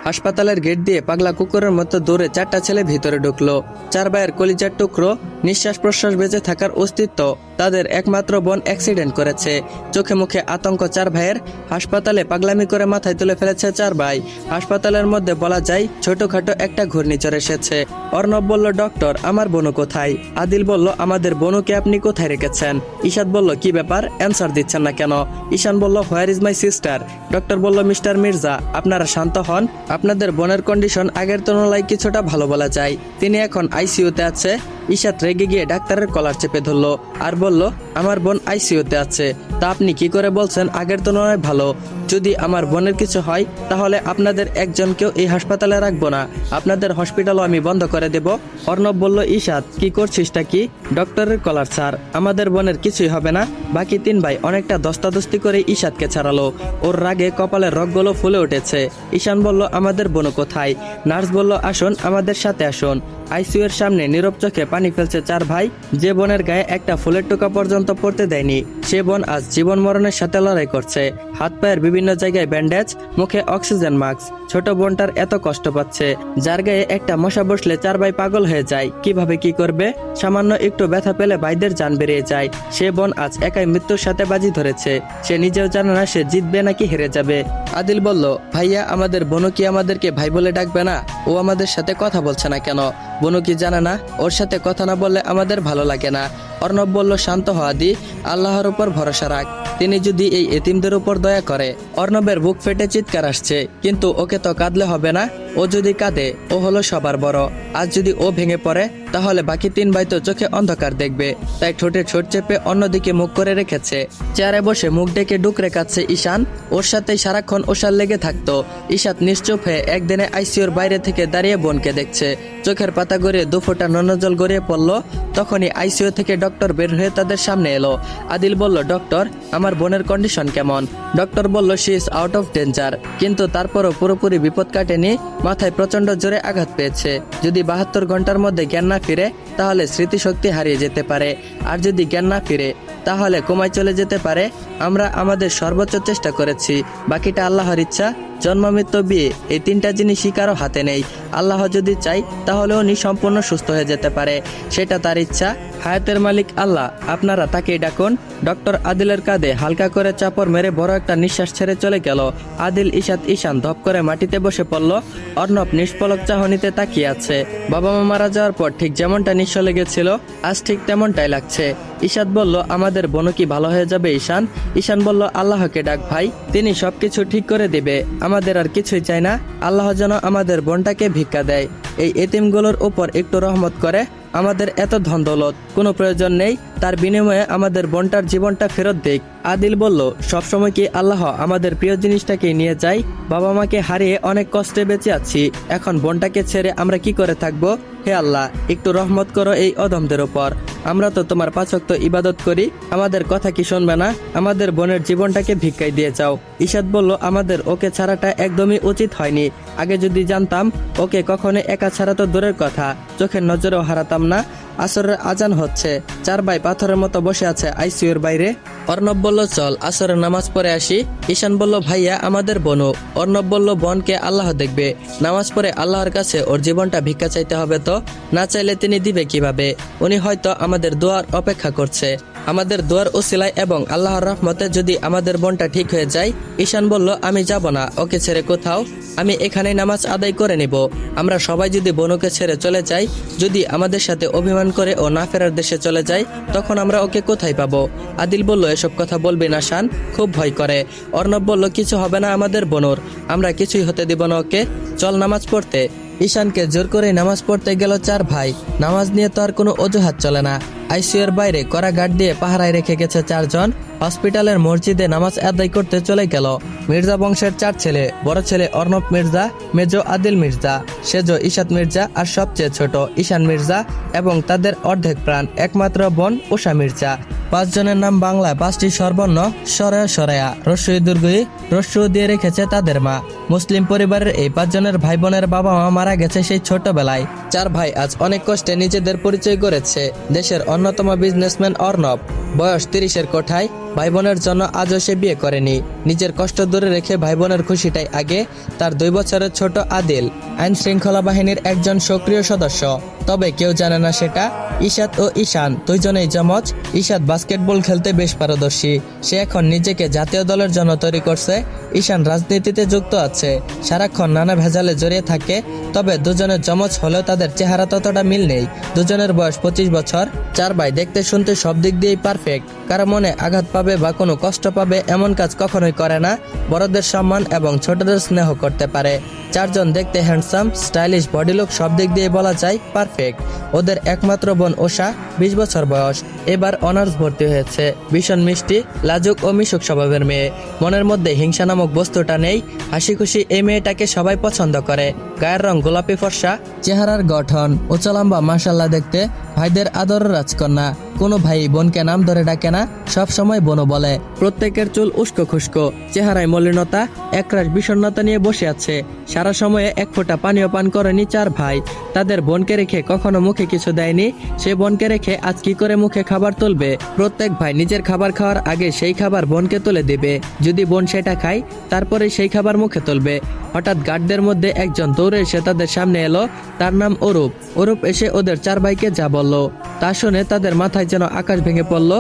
হাসপাতালের গেট দিয়ে পাগলা কুকুরের মতো দৌড়ে 4টা ছেলে ভিতরে ঢুকলো। 4 ভাইয়ের কলিজার টুকরো, নিঃশ্বাস প্রশ্বাস বেঁচে থাকার অস্তিত্ব। তাদের একমাত্র বোন অ্যাক্সিডেন্ট করেছে। চোখে মুখে আতঙ্ক 4 ভাইয়ের। হাসপাতালে পাগলামি করে মাথায় তুলে ফেলেছে 4 ভাই। হাসপাতালের মধ্যে বলা যায় ছোটখাটো একটা ঘূর্ণিঝড় এসেছে। অর্ণব বলল, ডক্টর আমার বোনু কোথায়? আদিল বলল, আমাদের বোনুকে আপনি কোথায় রেখেছেন? ঈশাদ বলল, কি ব্যাপার, অ্যান্সার দিচ্ছেন না কেন? ঈশান বলল, where is my sister? Doctor বলল, মিস্টার মির্জা আপনারা শান্ত হন। আপনাদের বোনের কন্ডিশন আগের তুলনায় কিছুটা ভালো বলা যায়। তিনি এখন আইসিইউতে আছে। ঈশাদ রেগে গিয়ে ডাক্তারের কলার চেপে ধরলো আর বলল, আমার বোন আইসিইউতে আছে, তা আপনি কি করে বলছেন আগের তুলনায় ভালো? যদি আমার বোনের কিছু হয় তাহলে আপনাদের একজনকেও এই হাসপাতালে রাখবো না, আপনাদের হসপিটালও আমি বন্ধ করে দেব। অর্ণব বলল, ঈশাদ কি করছিসটা কি? ডক্টরের কলার ছাড়, আমাদের বোনের কিছুই হবে না। বাকি 3 ভাই অনেকটা দস্তাদস্তি করে ঈশাদকে ছাড়ালো। ওর রাগে কপালের রগগুলো ফুলে উঠেছে। ঈশান বলল, আমাদের বোন কোথায়? নার্স বলল, আসুন আমাদের সাথে আসুন। আইসিইউ এর সামনে নীরব চোখে পানি ফেলছে 4 ভাই। যে বোনের গায়ে একটা ফুলের টোকা পর্যন্ত পড়তে দেয়নি, সে বোন আজ জীবন মরণের সাথে লড়াই করছে। হাত পায়ের বিভিন্ন জায়গায় ব্যান্ডেজ, মুখে অক্সিজেন মাস্ক। ছোট বোনটার এত কষ্ট পাচ্ছে, যার গায়ে একটা মশা বসলে 4 ভাই পাগল হয়ে যায়। কিভাবে কি করবে? সামান্য একটু ব্যথা পেলে ভাইদের জান বেরিয়ে যায়। সে বোন আজ একাই মৃত্যুর সাথে বাজি ধরেছে। সে নিজেও জানে না সে জিতবে নাকি হেরে যাবে। আদিল বলল, ভাইয়া আমাদের বোনু কি আমাদেরকে ভাই বলে ডাকবে না? ও আমাদের সাথে কথা বলছে না কেন? বোনু কি জানে না ওর সাথে কথা না বললে আমাদের ভালো লাগে না? অর্ণব বলল, শান্ত হ আদি, আল্লাহর উপর ভরসা রাখ, তিনি যদি এই এতিমদের উপর দয়া করে। অর্ণবের বুক ফেটে চিৎকার আসছে, কিন্তু ওকে তো কাঁদলে হবে না। ও যদি কাঁদে, ও হলো সবার বড়। আজ যদি ও ভেঙে পড়ে তাহলে বাকি 3 ভাই তো চোখে অন্ধকার দেখবে। তাই ঠোঁটে ঠোঁট চেপে অন্যদিকে মুখ করে রেখেছে। চেয়ারে বসে মুখ ডেকে ডুকরে কাঁদছে ঈশান। ওর সাথেই সারাক্ষণ ওষার লেগে থাকতো। ঈশাদ নিশ্চুপ হয়ে একদিনে আইসিইউর বাইরে থেকে দাঁড়িয়ে বোনকে দেখছে। চোখের পাতা গড়িয়ে 2 ফোঁটা ননজল গড়িয়ে পড়লো। তখনই আইসিইউ থেকে ডক্টর বের হয়ে তাদের সামনে এলো। আদিল বলল, ডক্টর আমার বোনের কন্ডিশন কেমন? ডক্টর বলল, she is out of danger, কিন্তু তারপরও পুরোপুরি বিপদ কাটেনি। মাথায় প্রচন্ড জোরে আঘাত পেয়েছে। যদি 72 ঘন্টার মধ্যে জ্ঞান না ফিরে তাহলে স্মৃতিশক্তি হারিয়ে যেতে পারে। আর যদি জ্ঞান না ফিরে তাহলে কোমায় চলে যেতে পারে। আমরা আমাদের সর্বোচ্চ চেষ্টা করেছি, বাকিটা আল্লাহর ইচ্ছা। জন্ম মৃত্যু বিয়ে এই 3টা জিনিসই কারো হাতে নেই। আল্লাহ যদি চাই তাহলে উনি সম্পূর্ণ সুস্থ হয়ে যেতে পারে, সেটা তার ইচ্ছা। হায়াতের মালিক আল্লাহ, আপনারা তাকেই ডাকুন। ডক্টর আদিলের কাঁধে হালকা করে চাপড় মেরে বড় একটা নিঃশ্বাস ছেড়ে চলে গেল। আদিল, ঈশাদ, ঈশান ধপ করে মাটিতে বসে পড়ল। অর্ণব নিষ্পলক চাহনিতে তাকিয়ে আছে। বাবা মা মারা যাওয়ার পর ঠিক যেমনটা নিঃশ্বাস লেগেছিল আজ ঠিক তেমনটাই লাগছে। ঈশাদ বলল, আমাদের বোনও কি ভালো হয়ে যাবে ঈশান? ঈশান বলল, আল্লাহকে ডাক ভাই, তিনি সবকিছু ঠিক করে দিবে। আমাদের আর কিছুই চাই না, আল্লাহ যেন আমাদের বোনটাকে ভিক্ষা দেয়, এই এতিমগুলোর উপর একটু রহমত করে। আমাদের এত ধন দৌলত কোনো প্রয়োজন নেই, তার বিনিময়ে আমাদের বোনটার জীবনটা ফেরত দিক। আদিল বলল, সবসময় কি আল্লাহ আমাদের প্রিয় জিনিসটাকে নিয়ে যায়? বাবা মাকে হারিয়ে অনেক কষ্টে বেঁচে আছি, এখন বোনটাকে ছেড়ে আমরা কি করে থাকবো? হে আল্লাহ, একটু রহমত করো এই অধমদের উপর। আমরা তো তোমার 5 ওয়াক্ত ইবাদত করি, আমাদের কথা কি শুনবে না? আমাদের বোনের জীবনটাকে ভিক্ষায় দিয়ে যাও। ঈশাদ বলল, আমাদের ওকে ছাড়াটা একদমই উচিত হয়নি। আগে যদি জানতাম ওকে কখনো একা ছাড়া তো দূরের কথা, চোখের নজরেও হারাতাম না। আসরের আজান হচ্ছে। 4 ভাই পাথরের মতো বসে আছে আইসিইউর বাইরে। অর্ণব বলল, চল আসরের নামাজ পড়ে আসি। ঈশান বলল, ভাইয়া আমাদের বোনু। অর্ণব বলল, বোনকে আল্লাহ দেখবে, নামাজ পড়ে আল্লাহর কাছে ওর জীবনটা ভিক্ষা চাইতে হবে তো, না চাইলে তিনি দিবে কিভাবে? উনি হয়তো আমাদের দোয়ার অপেক্ষা করছে। আমাদের দোয়ার উসিলায় এবং আল্লাহর রহমতে যদি আমাদের বোনটা ঠিক হয়ে যায়। ঈশান বলল, আমি যাব না ওকে ছেড়ে কোথাও, আমি এখানেই নামাজ আদায় করে নিব। আমরা সবাই যদি বোনকে ছেড়ে চলে যাই, যদি আমাদের সাথে অভিমান করে ও না ফেরার দেশে চলে যায়, তখন আমরা ওকে কোথায় পাবো? আদিল বলল, এসব কথা বলবি না শান, খুব ভয় করে। অর্ণব বলল, কিছু হবে না আমাদের বোনর, আমরা কিছুই হতে দিব না ওকে, চল নামাজ পড়তে। ঈশানকে জোর করে নামাজ পড়তে গেল 4 ভাই। নামাজ নিয়ে তো আর কোনো অজুহাত চলে না। আইসিইউর বাইরে কড়া গার্ড দিয়ে পাহারায় রেখে গেছে 4 জন। হসপিটালের মসজিদে নামাজ আদায় করতে চলে গেল মির্জা বংশের 4 ছেলে। বড় ছেলে অর্ণব মির্জা, মেজো আদিল মির্জা, সেজো ঈশাদ মির্জা, আর সবচেয়ে ছোট ঈশান মির্জা এবং তাদের অর্ধেক প্রাণ একমাত্র বোন উষা মির্জা। 5 জনের নাম বাংলায় 5টি স্বরবর্ণ সরয়া সরয়া রস্যই দীর্ঘই রস্যু দিয়ে রেখেছে তাদের মা। মুসলিম পরিবারের এই 5 জনের ভাই বোনের বাবা মা মারা গেছে সেই ছোটবেলায়। 4 ভাই আজ অনেক কষ্টে নিজেদের পরিচয় করেছে। দেশের অন্যতম বিজনেসম্যান অর্ণব, বয়স 30-এর কোঠায়, ভাই বোনের জন্য আজও সে বিয়ে করেনি। নিজের কষ্ট দূরে রেখে ভাই বোনের খুশিটাই আগে। তার 2 বছরের ছোট আদিল আইন শৃঙ্খলা বাহিনীর একজন সক্রিয় সদস্য, তবে কেউ জানে না সেটা। ইশাত ও ঈশান দুইজনেই যমজ। ঈশাত বাস্কেটবল খেলতে বেশ পারদর্শী, সে এখন নিজেকে জাতীয় দলের জন্য তৈরি করছে। ঈশান রাজনীতিতে যুক্ত আছে, সারাক্ষণ নানা ভেজালে জড়িয়ে থাকে। তবে দুজনের যমজ হলেও তাদের চেহারা ততটা মিল নেই। দুজনের বয়স 25 বছর। 4 ভাই দেখতে শুনতে সব দিক দিয়েই পারফেক্ট। কারো মনে আঘাত পাবে বা কোনো কষ্ট পাবে এমন কাজ কখনোই করে না। বড়দের সম্মান এবং ছোটদের স্নেহ করতে পারে। 4 জন দেখতে হ্যান্ডসাম, স্টাইলিশ, বডি লুক সব দিক দিয়ে বলা যায় পারফেক্ট। ওদের একমাত্র বোন ওষা, 20 বছর বয়স, এবার অনার্স ভর্তি হয়েছে। ভীষণ মিষ্টি, লাজুক ও মিশুক স্বভাবের মেয়ে। মনের মধ্যে হিংসা নামক বস্তুটা নেই। হাসি খুশি এই মেয়েটাকে সবাই পছন্দ করে। গায়ের রং গোলাপি ফর্সা, চেহারার গঠন উঁচা লম্বা, মাশাল্লাহ দেখতে। ভাইদের আদর রাজকন্যা। কোনো ভাই বোনকে নাম ধরে ডাকে না, সব সময় বোনও বলে। প্রত্যেকের চুল উস্কো খুস্কো, চেহারায় মলিনতা, একরাশ বিষণ্ণতা নিয়ে বসে আছে। সারা সময়ে এক ফোঁটা পানীয় পান করেনি 4 ভাই। তাদের বোনকে রেখে কখনো মুখে কিছু দেয়নি, সে বোনকে রেখে আজ কি করে মুখে খাবার তুলবে। প্রত্যেক ভাই নিজের খাবার খাওয়ার আগে সেই খাবার বোনকে তুলে দিবে। যদি বোন সেটা খায় তারপরে সেই খাবার মুখে তুলবে। হঠাৎ গার্ডদের মধ্যে একজন দৌড়ে এসে তাদের সামনে এলো। তার নাম অরূপ। অরূপ এসে ওদের 4 ভাইকে যা বলল তা শুনে তাদের মাথায় যেন আকাশ ভেঙে পড়ল।